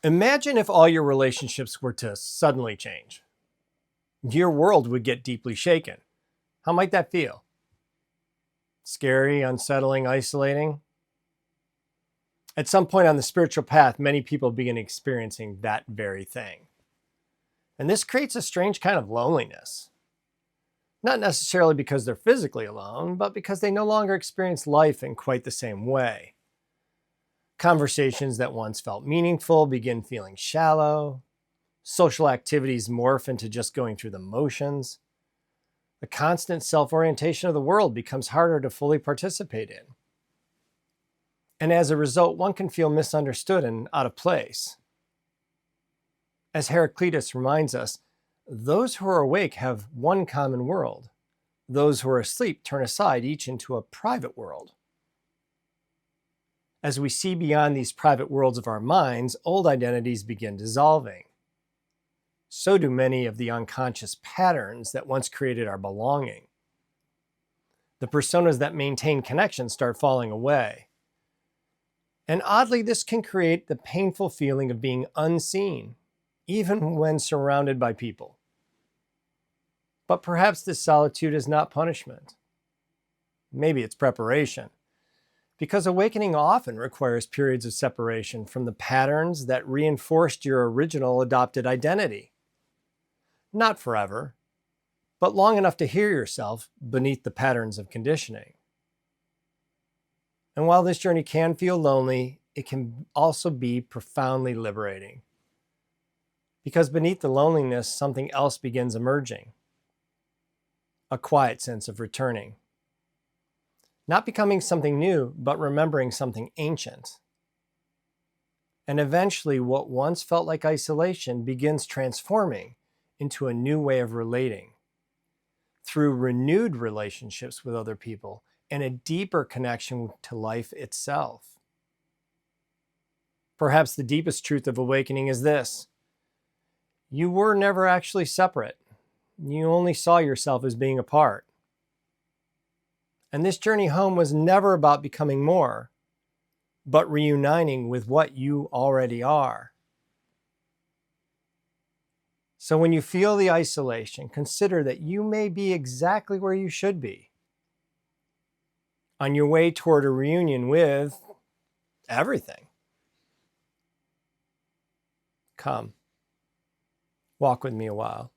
Imagine if all your relationships were to suddenly change. Your world would get deeply shaken. How might that feel? Scary, unsettling, isolating? At some point on the spiritual path, many people begin experiencing that very thing. And this creates a strange kind of loneliness. Not necessarily because they're physically alone, but because they no longer experience life in quite the same way. Conversations that once felt meaningful begin feeling shallow. Social activities morph into just going through the motions. The constant self-orientation of the world becomes harder to fully participate in. And as a result, one can feel misunderstood and out of place. As Heraclitus reminds us, those who are awake have one common world. Those who are asleep turn aside each into a private world. As we see beyond these private worlds of our minds, old identities begin dissolving. So do many of the unconscious patterns that once created our belonging. The personas that maintain connection start falling away. And oddly, this can create the painful feeling of being unseen, even when surrounded by people. But perhaps this solitude is not punishment. Maybe it's preparation. Because awakening often requires periods of separation from the patterns that reinforced your original adopted identity. Not forever, but long enough to hear yourself beneath the patterns of conditioning. And while this journey can feel lonely, it can also be profoundly liberating. Because beneath the loneliness, something else begins emerging. A quiet sense of returning. Not becoming something new, but remembering something ancient. And eventually, what once felt like isolation begins transforming into a new way of relating. Through renewed relationships with other people and a deeper connection to life itself. Perhaps the deepest truth of awakening is this: you were never actually separate. You only saw yourself as being apart. And this journey home was never about becoming more, but reuniting with what you already are. So when you feel the isolation, consider that you may be exactly where you should be, on your way toward a reunion with everything. Come, walk with me a while.